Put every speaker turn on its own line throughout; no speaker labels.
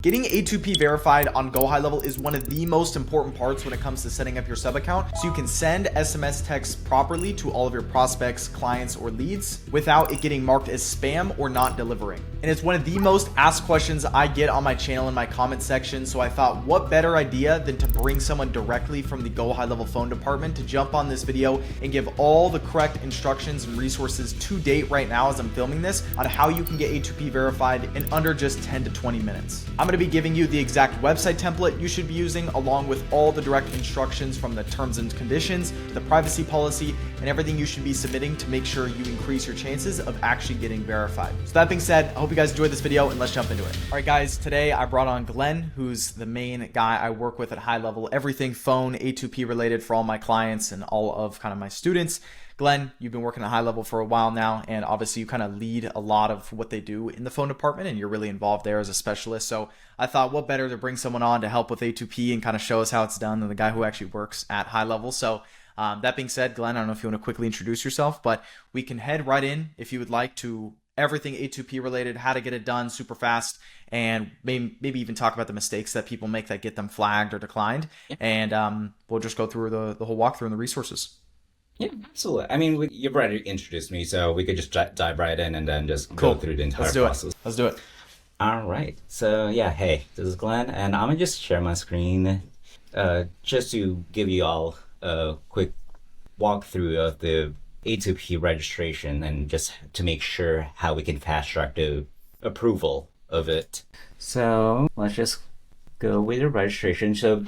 Getting A2P verified on GoHighLevel is one of the most important parts when it comes to setting up your sub account, so you can send SMS texts properly to all of your prospects, clients, or leads without it getting marked as spam or not delivering. And it's one of the most asked questions I get on my channel in my comment section, so I thought what better idea than to bring someone directly from the GoHighLevel phone department to jump on this video and give all the correct instructions and resources to date right now as I'm filming this on how you can get A2P verified in under just 10 to 20 minutes. I'm going to be giving you the exact website template you should be using, along with all the direct instructions from the terms and conditions, the privacy policy, and everything you should be submitting to make sure you increase your chances of actually getting verified. So that being said, I hope you guys enjoyed this video, and let's jump into it. All right, guys, today I brought on Glenn, who's the main guy I work with at GoHighLevel, everything phone A2P related for all my clients and all of kind of my students. Glenn, you've been working at GoHighLevel for a while now, and obviously you kind of lead a lot of what they do in the phone department, and you're really involved there as a specialist. So I thought, what better to bring someone on to help with A2P and kind of show us how it's done than the guy who actually works at GoHighLevel. So that being said, Glenn, I don't know if you want to quickly introduce yourself, but we can head right in if you would like to everything A2P related, how to get it done super fast, and maybe even talk about the mistakes that people make that get them flagged or declined. Yeah. And we'll just go through the whole walkthrough and the resources.
Yeah, absolutely. I mean, you've already introduced me, so we could just dive right in and then just
Cool.
go through the entire
process. Let's do it.
All right. So yeah, hey, this is Glenn, and I'm gonna just share my screen, just to give you all a quick walkthrough of the A2P registration and just to make sure how we can fast track the approval of it. So let's just go with the registration. So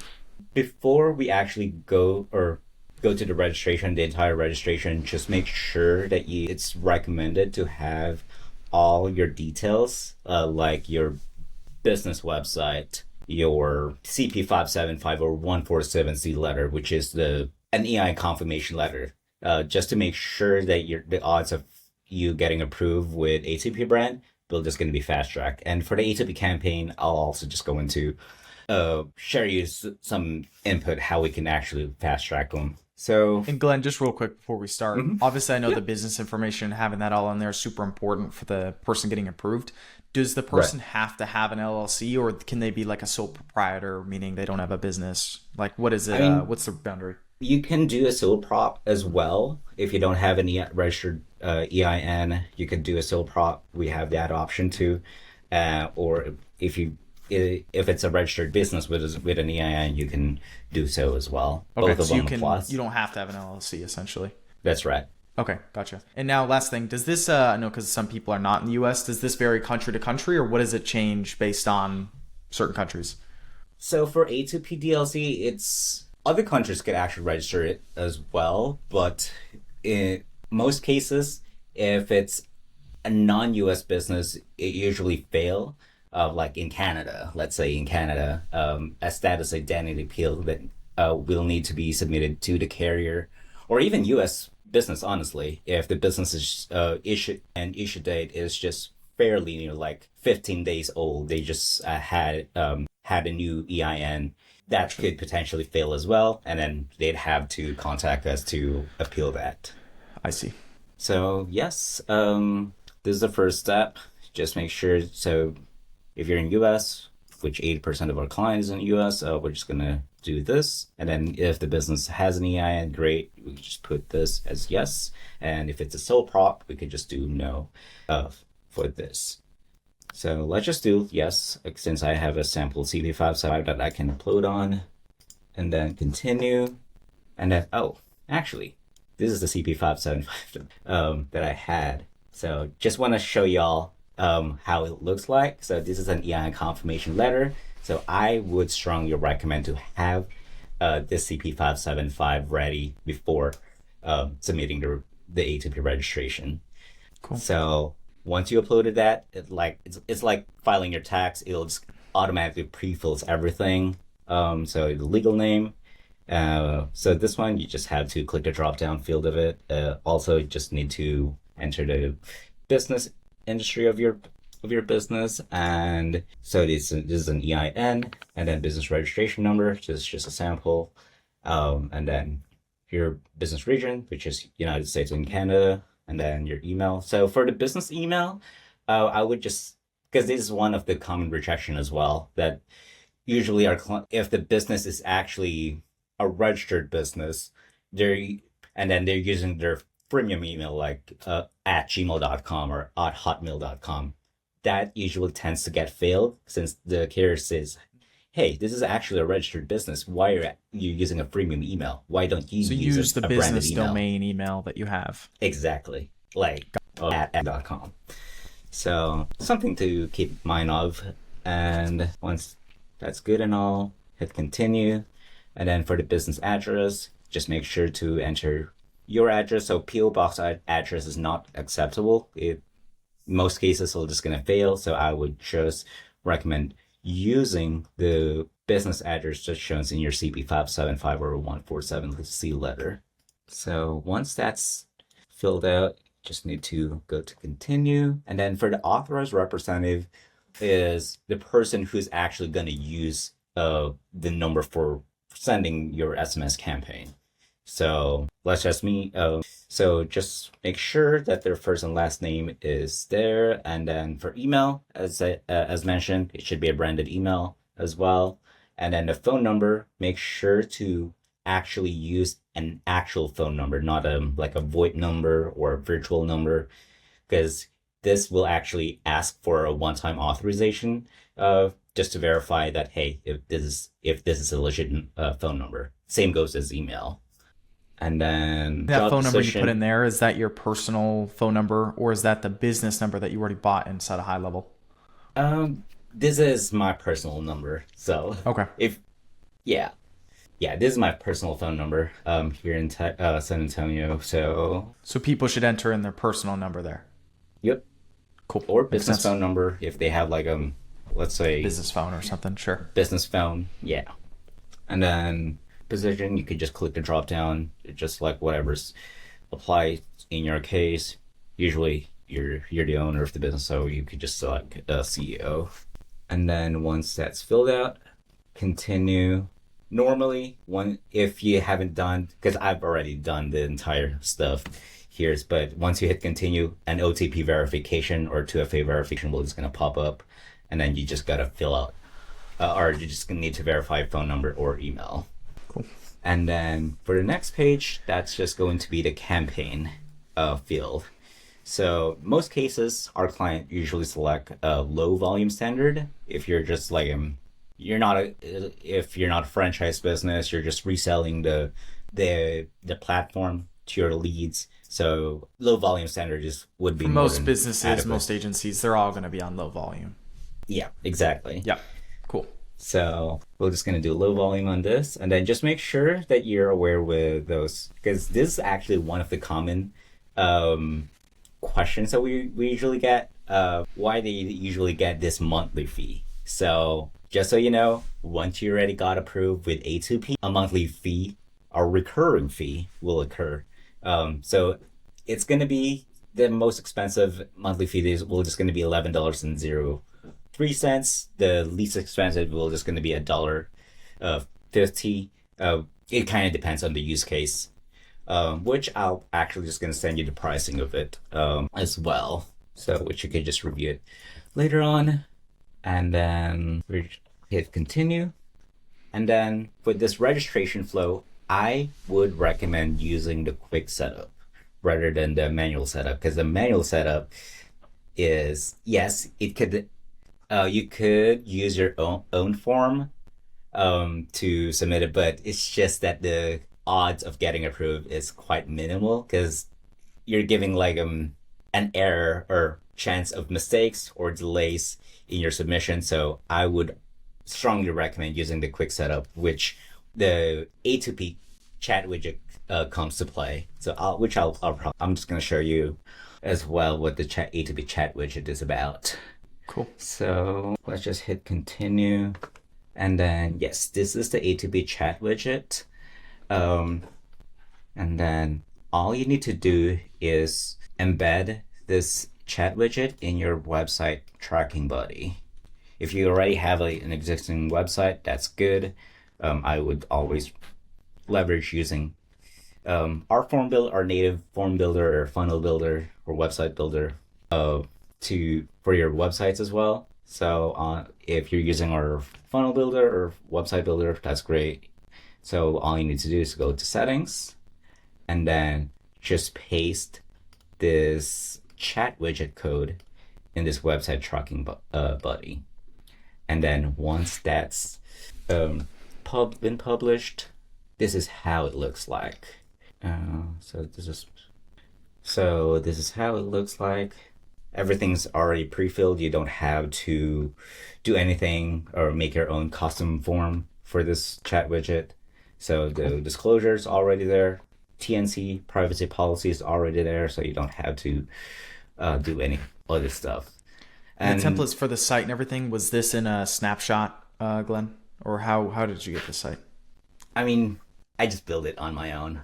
before we actually go to the registration, the entire registration, just make sure that it's recommended to have all your details, like your business website, your CP575 or 147C letter, which is an EI confirmation letter, just to make sure that the odds of you getting approved with A2P brand will just going to be fast tracked. And for the A2P campaign, I'll also just go into share you some input how we can actually fast track them. So,
and Glenn, just real quick before we start, obviously I know the business information, having that all in there is super important for the person getting approved. Does the person have to have an LLC, or can they be like a sole proprietor, meaning they don't have a business? Like, what is it? What's the boundary?
You can do a sole prop as well. If you don't have any registered EIN, you can do a sole prop. We have that option too. Or if it's a registered business with an EIN, you can do so as well.
Okay, so you don't have to have an LLC, essentially.
That's right.
Okay, gotcha. And now, last thing, does this, I know because some people are not in the US, does this vary country to country, or what does it change based on certain countries?
So for A2P DLC, other countries can actually register it as well, but in most cases, if it's a non-US business, it usually fails. Like in Canada, let's say in Canada, a status identity appeal that will need to be submitted to the carrier, or even U.S. business, honestly, if the business is issue date is just fairly like 15 days old, they just had a new EIN, that could potentially fail as well, and then they'd have to contact us to appeal that.
I see.
So yes, this is the first step. Just make sure, so if you're in US, which 80% of our clients in the US, we're just gonna do this. And then if the business has an EIN, great, we can just put this as yes. And if it's a sole prop, we could just do no for this. So let's just do yes, since I have a sample CP575 that I can upload on, and then continue. And then, actually, this is the CP575 that I had. So just wanna show y'all how it looks like. So this is an EIN confirmation letter. So I would strongly recommend to have this CP575 ready before submitting the A2P registration.
Cool.
So once you uploaded that, it's like filing your tax. It'll just automatically pre-fills everything. So the legal name. So this one, you just have to click the drop-down field of it. Also, you just need to enter the business industry of your business, and so this is an EIN, and then business registration number, just a sample, and then your business region, which is United States and Canada, and then your email. So for the business email, I would just because this is one of the common rejection as well, that usually if the business is actually a registered business, they're and then they're using their freemium email like at gmail.com or at hotmail.com. That usually tends to get failed since the carrier says, hey, this is actually a registered business. Why are you using a freemium email? Why don't you
use the
a
business
branded email?
domain email that you have?
Exactly. Like at.com. So something to keep in mind of. And once that's good and all, hit continue. And then for the business address, just make sure to enter your address. So PO box address is not acceptable. In most cases, it's just going to fail. So I would just recommend using the business address that shows in your CP575 or 147C letter. So once that's filled out, just need to go to continue. And then for the authorized representative is the person who's actually going to use the number for sending your SMS campaign. So let's just so just make sure that their first and last name is there. And then for email, as mentioned, it should be a branded email as well. And then the phone number, make sure to actually use an actual phone number, not like a VoIP number or a virtual number, because this will actually ask for a one-time authorization just to verify that, hey, if this is a legit phone number. Same goes as email. And then
that phone number you put in there, is that your personal phone number or is that the business number that you already bought inside of HighLevel?
This is my personal number. So
okay.
Yeah, this is my personal phone number here in San Antonio. So
people should enter in their personal number there.
Yep.
Cool.
Or business phone number if they have like let's say
business phone or something. Sure.
Business phone. Yeah. And then position, you could just click the drop down, just like whatever's applied in your case. Usually you're the owner of the business, so you could just select CEO. And then once that's filled out, continue. Normally, if you haven't done, because I've already done the entire stuff here, but once you hit continue, an OTP verification or 2FA verification will just gonna pop up, and then you just gotta fill out, or you just gonna need to verify phone number or email.
Cool.
And then for the next page, that's just going to be the campaign field. So most cases, our client usually select a low volume standard. If you're just like if you're not a franchise business, you're just reselling the platform to your leads. So low volume standard would be
for most businesses,
adequate.
Most agencies, they're all going to be on low volume.
Yeah, exactly.
Yeah, cool.
So we're just going to do low volume on this, and then just make sure that you're aware with those, because this is actually one of the common questions that we usually get, why they usually get this monthly fee. So just so you know, once you already got approved with A2P, a monthly fee or recurring fee will occur. So it's going to be the most expensive monthly fee will just going to be $11.03. The least expensive will just going to be $1.50. It kind of depends on the use case, which I'll actually just going to send you the pricing of it as well. So which you can just review it later on. And then we hit continue. And then for this registration flow, I would recommend using the quick setup rather than the manual setup, because the manual setup is, yes, it could you could use your own form to submit it, but it's just that the odds of getting approved is quite minimal, because you're giving like an error or chance of mistakes or delays in your submission. So I would strongly recommend using the quick setup, which the A2P chat widget comes to play. So I'm just going to show you as well what the A2P chat widget is about.
Cool.
So let's just hit continue. And then, yes, this is the A2P chat widget. And then all you need to do is embed this chat widget in your website tracking body. If you already have an existing website, that's good. I would always leverage using our native form builder or funnel builder or website builder for your websites as well. So if you're using our funnel builder or website builder, that's great. So all you need to do is go to settings and then just paste this chat widget code in this website tracking body. And then once that's been published, this is how it looks like. So this is how it looks like. Everything's already pre-filled. You don't have to do anything or make your own custom form for this chat widget. So the disclosure is already there. TNC privacy policy is already there, so you don't have to do any other stuff.
And the templates for the site and everything, was this in a snapshot, Glenn? Or how did you get the site?
I mean, I just built it on my own.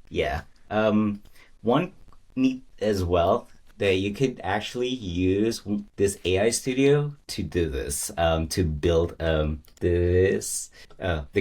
Yeah. One neat as well that you could actually use this AI Studio to do this, to build the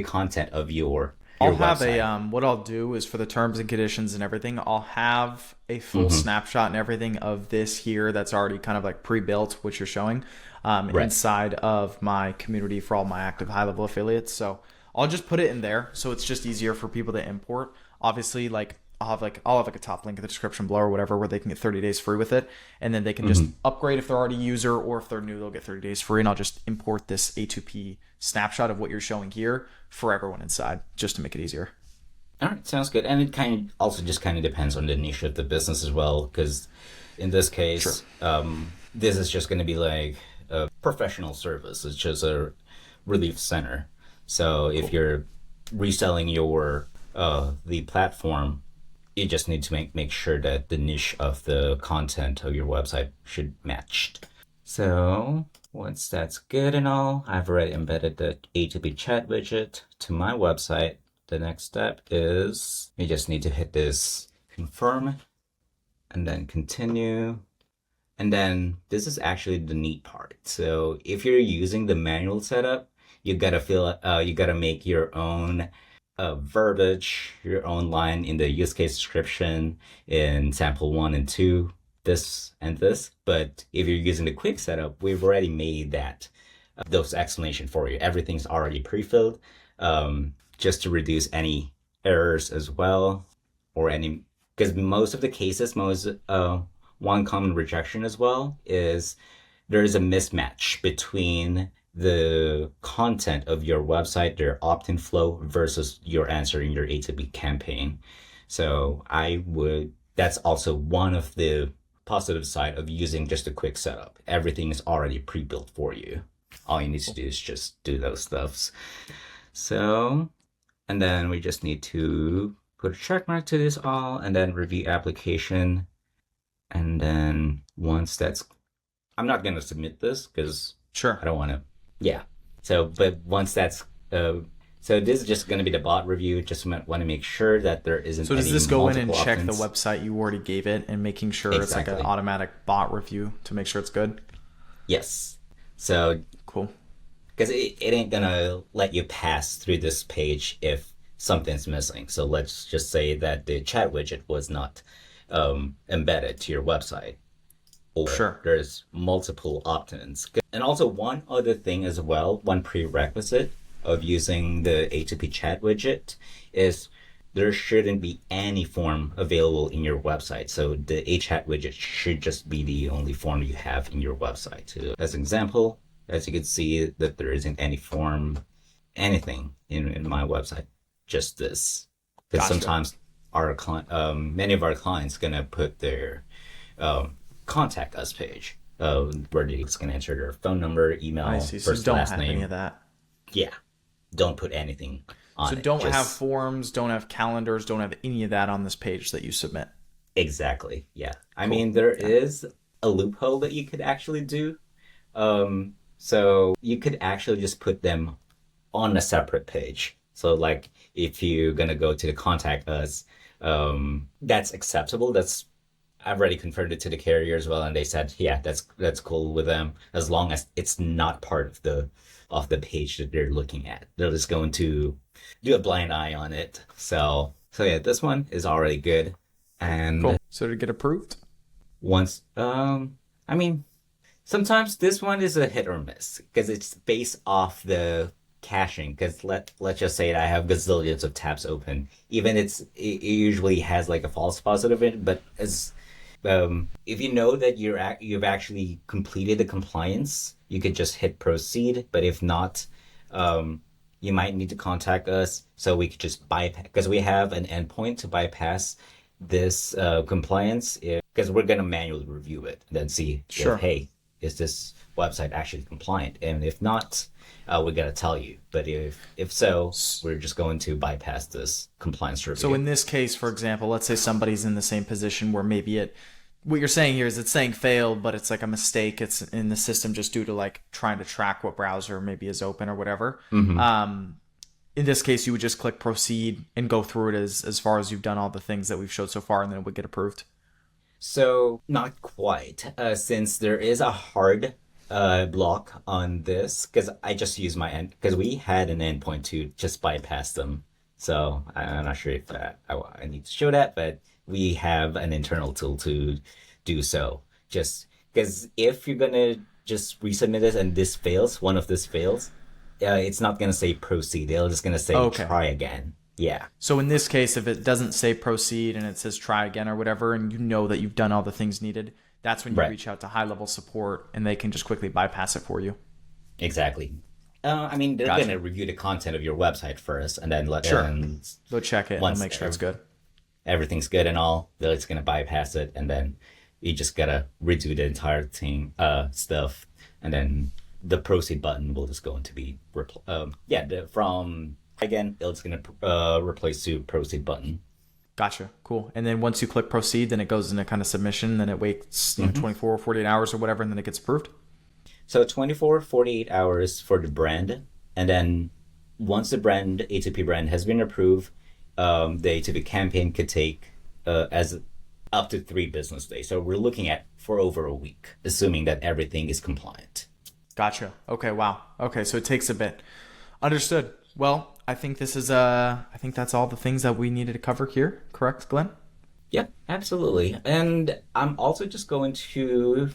content of your
I'll have
website.
what I'll do is for the terms and conditions and everything, I'll have a full snapshot and everything of this here that's already kind of like pre-built, which you're showing inside of my community for all my active high level affiliates. So I'll just put it in there. So it's just easier for people to import. Obviously, like I'll have a top link in the description below or whatever, where they can get 30 days free with it. And then they can just upgrade if they're already a user, or if they're new, they'll get 30 days free. And I'll just import this A2P snapshot of what you're showing here for everyone inside, just to make it easier.
All right, sounds good. And it kind of depends on the niche of the business as well, because in this case, this is just going to be like a professional service. It's just a relief center. So if you're reselling your the platform, you just need to make sure that the niche of the content of your website should match. So once that's good and all, I've already embedded the A2P chat widget to my website. The next step is you just need to hit this confirm and then continue. And then this is actually the neat part. So if you're using the manual setup, you gotta make your own verbiage, your own line in the use case description in sample 1 and 2, this and this. But if you're using the quick setup, we've already made those explanation for you. Everything's already pre-filled, just to reduce any errors as well, because most of the cases, one common rejection as well is there is a mismatch between the content of your website, their opt-in flow, versus your answer in your A2P campaign. So that's also one of the positive side of using just a quick setup. Everything is already pre-built for you. All you need to do is just do those stuffs. So, and then we just need to put a check mark to this all, and then review application. And then once I'm not going to submit this because I don't want to. Yeah. So, but once that's, so this is just going to be the bot review. Just want to make sure that there isn't.
So does this go in and check
options.
the website you already gave it and making sure it's like an automatic bot review to make sure it's good?
Yes. So
cool.
Because it ain't going to let you pass through this page if something's missing. So let's just say that the chat widget was not embedded to your website. Or there's multiple opt-ins. And also one other thing as well, one prerequisite of using the A2P chat widget is there shouldn't be any form available in your website. So the A-chat widget should just be the only form you have in your website. So as an example, as you can see that there isn't any form, anything in my website, just this. Because sometimes many of our clients gonna put their contact us page where they're just going to enter their phone number, email, first, last name.
Any of that.
Yeah. Don't put anything on it.
So don't have forms, don't have calendars, don't have any of that on this page that you submit.
Exactly. Yeah. I mean, there is a loophole that you could actually do. So you could actually just put them on a separate page. So like if you're going to go to the contact us, that's acceptable. I've already confirmed it to the carrier as well, and they said, yeah, that's cool with them as long as it's not part of the page that they're looking at. They're just going to do a blind eye on it. So yeah, this one is already good. And
cool. So did it get approved?
once, I mean, sometimes this one is a hit or miss because it's based off the caching. Because let's just say that I have gazillions of tabs open. Even it usually has like a false positive in it, but as if you know that you've actually completed the compliance, you could just hit proceed. But if not, you might need to contact us so we could just bypass because we have an endpoint to bypass this compliance because we're gonna manually review it and then see
Sure.
if hey, is this website actually compliant? And if not, we're gonna tell you. But if so, we're just going to bypass this compliance review.
So in this case, for example, let's say somebody's in the same position where maybe what you're saying here is it's saying failed, but it's like a mistake. It's in the system just due to like trying to track what browser maybe is open or whatever. In this case, you would just click proceed and go through it as far as you've done all the things that we've showed so far, and then it would get approved.
So not quite, since there is a hard block on this, because I just use because we had an endpoint to just bypass them. So I'm not sure if I need to show that, but we have an internal tool to do so. Just because if you're gonna just resubmit this and one of this fails, it's not gonna say proceed. It's just gonna say try again. Yeah.
So in this case, if it doesn't say proceed and it says try again or whatever, and you know that you've done all the things needed, that's when you reach out to high-level support and they can just quickly bypass it for you.
Exactly. I mean, they're going to review the content of your website first and then
They'll check it and make sure it's good.
Everything's good and all. They're just going to bypass it, and then you just got to redo the entire thing, stuff, and then the proceed button will just go into be from again, it's going to replace the proceed button.
Gotcha. Cool. And then once you click proceed, then it goes into kind of submission, then it waits 24 or 48 hours or whatever, and then it gets approved.
So 24, 48 hours for the brand. And then once the brand, A2P brand has been approved, the A2P campaign could take as up to 3 business days. So we're looking at for over a week, assuming that everything is compliant.
Gotcha. Okay. Wow. Okay. So it takes a bit. Understood. Well, I think that's all the things that we needed to cover here. Correct, Glenn?
Yeah, absolutely. And I'm also just going to,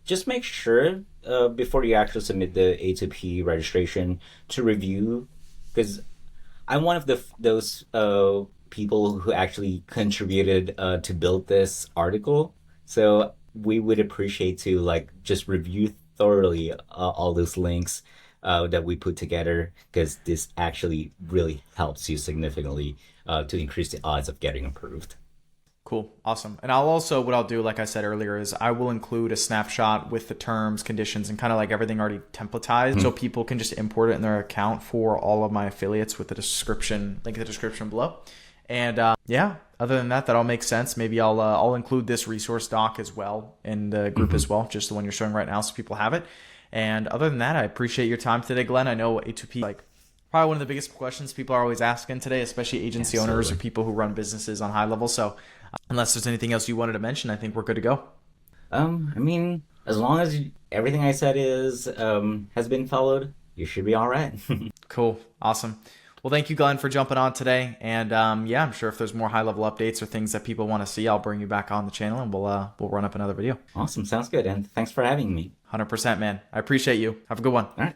just make sure before you actually submit the A2P registration to review, because I'm one of those people who actually contributed to build this article. So we would appreciate to just review thoroughly all those links that we put together, because this actually really helps you significantly to increase the odds of getting approved.
Cool. Awesome. And what I'll do, like I said earlier, is I will include a snapshot with the terms, conditions, and kind of like everything already templatized so people can just import it in their account for all of my affiliates with the description, link in the description below. And other than that all makes sense. Maybe I'll include this resource doc as well in the group as well, just the one you're showing right now so people have it. And other than that, I appreciate your time today, Glenn. I know A2P, probably one of the biggest questions people are always asking today, especially agency owners or people who run businesses on high level. So unless there's anything else you wanted to mention, I think we're good to go.
I mean, as long as everything I said has been followed, you should be all right.
Cool. Awesome. Well, thank you, Glenn, for jumping on today. And I'm sure if there's more high-level updates or things that people want to see, I'll bring you back on the channel and we'll run up another video.
Awesome. Sounds good. And thanks for having me.
100%, man. I appreciate you. Have a good one.
All right.